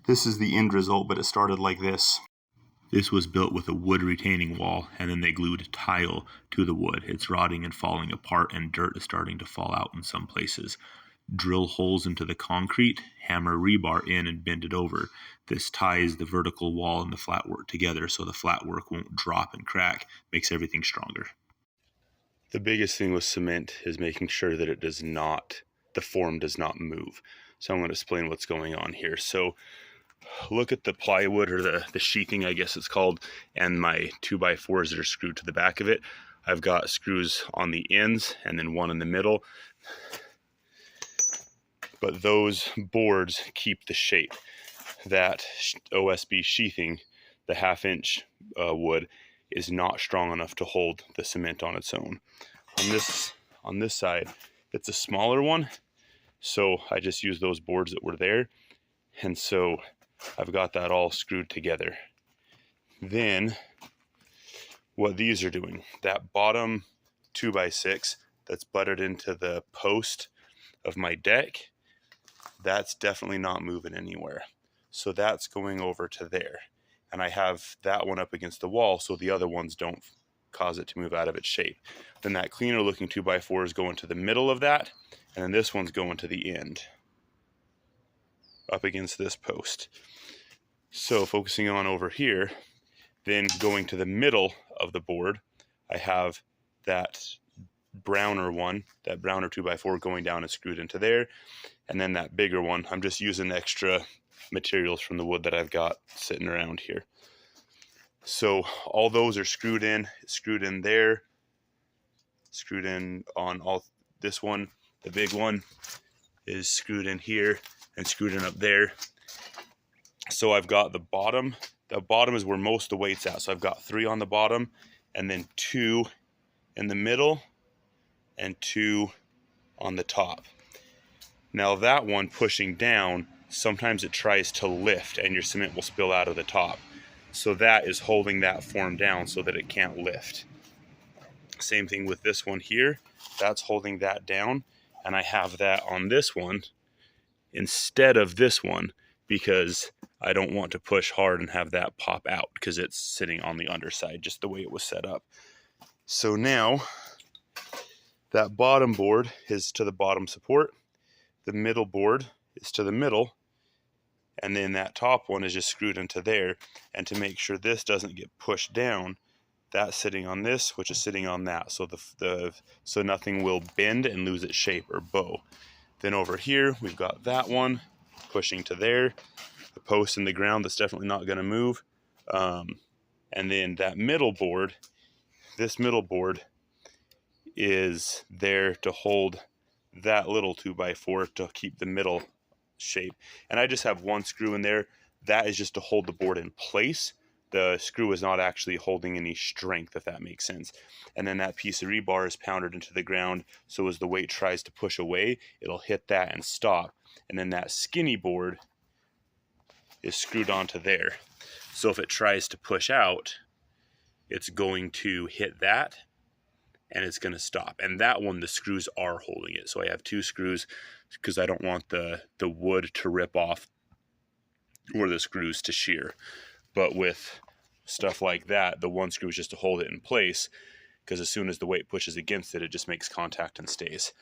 This is the end result, but it started like this. This was built with a wood retaining wall, and then they glued tile to the wood. It's rotting and falling apart, and dirt is starting to fall out in some places. Drill holes into the concrete, hammer rebar in, and bend it over. This ties the vertical wall and the flat work together so the flat work won't drop and crack, makes everything stronger. The biggest thing with cement is making sure that the form does not move. So I'm going to explain what's going on here. So look at the plywood, or the sheathing, I guess it's called, and my 2x4s that are screwed to the back of it. I've got screws on the ends and then one in the middle. But those boards keep the shape. That OSB sheathing, the 1/2 inch wood, is not strong enough to hold the cement on its own. On this side, it's a smaller one, so I just used those boards that were there, and so I've got that all screwed together. Then what these are doing, that bottom 2x6 that's butted into the post of my deck, that's definitely not moving anywhere. So that's going over to there. And I have that one up against the wall so the other ones don't cause it to move out of its shape. Then that cleaner looking 2x4 is going to the middle of that, and then this one's going to the end, up against this post. So focusing on over here, then going to the middle of the board, I have that browner 2x4 going down and screwed into there, and then that bigger one, I'm just using extra materials from the wood that I've got sitting around here. So all those are screwed in there, screwed in on all. This one, the big one, is screwed in here and screwed in up there. So I've got the bottom is where most of the weight's at. So I've got 3 on the bottom, and then 2 in the middle, and 2 on the top. Now that one pushing down, sometimes it tries to lift and your cement will spill out of the top. So that is holding that form down so that it can't lift. Same thing with this one here, that's holding that down, and I have that on this one instead of this one because I don't want to push hard and have that pop out because it's sitting on the underside just the way it was set up. So now that bottom board is to the bottom support, the middle board is to the middle, and then that top one is just screwed into there. And to make sure this doesn't get pushed down, that's sitting on this, which is sitting on that, so so nothing will bend and lose its shape or bow. Then over here we've got that one pushing to there, the post in the ground that's definitely not going to move, and then that middle board, this middle board is there to hold that little 2x4 to keep the middle shape. And I just have one screw in there. That is just to hold the board in place. The screw is not actually holding any strength, if that makes sense. And then that piece of rebar is pounded into the ground, so as the weight tries to push away, it'll hit that and stop. And then that skinny board is screwed onto there. So if it tries to push out, it's going to hit that and it's going to stop. And that one, the screws are holding it. So I have 2 screws because I don't want the wood to rip off or the screws to shear. But with stuff like that, the one screw is just to hold it in place, because as soon as the weight pushes against it, it just makes contact and stays.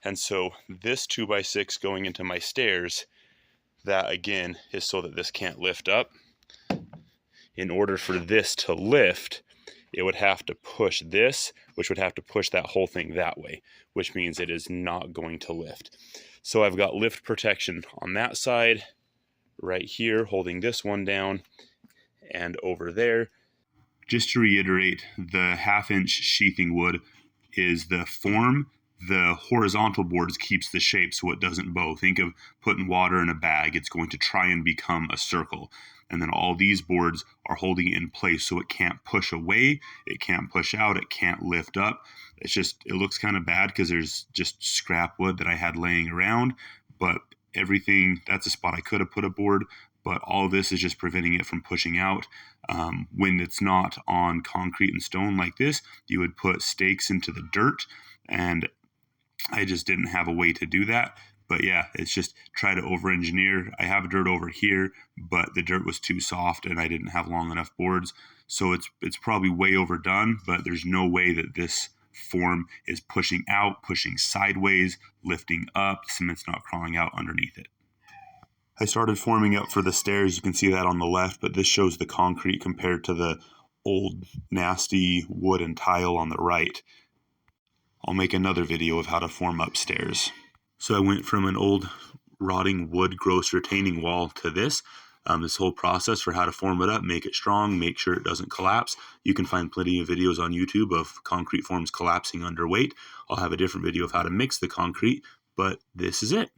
And so this 2x6 going into my stairs, that again is so that this can't lift up. In order for this to lift, it would have to push this, which would have to push that whole thing that way, which means it is not going to lift. So I've got lift protection on that side, right here, holding this one down, and over there. Just to reiterate, the 1/2-inch sheathing wood is the form. The horizontal boards keeps the shape so it doesn't bow. Think of putting water in a bag. It's going to try and become a circle. And then all these boards are holding it in place so it can't push away, it can't push out, it can't lift up. It looks kind of bad because there's just scrap wood that I had laying around, but everything, that's a spot I could have put a board, but all of this is just preventing it from pushing out. When it's not on concrete and stone like this, you would put stakes into the dirt, and I just didn't have a way to do that. But yeah, it's just try to over-engineer. I have dirt over here, but the dirt was too soft and I didn't have long enough boards. So it's probably way overdone, but there's no way that this form is pushing out, pushing sideways, lifting up. Cement's not crawling out underneath it. I started forming up for the stairs. You can see that on the left, but this shows the concrete compared to the old nasty wood and tile on the right. I'll make another video of how to form upstairs. So I went from an old rotting wood gross retaining wall to this whole process for how to form it up, make it strong, make sure it doesn't collapse. You can find plenty of videos on YouTube of concrete forms collapsing under weight. I'll have a different video of how to mix the concrete, but this is it.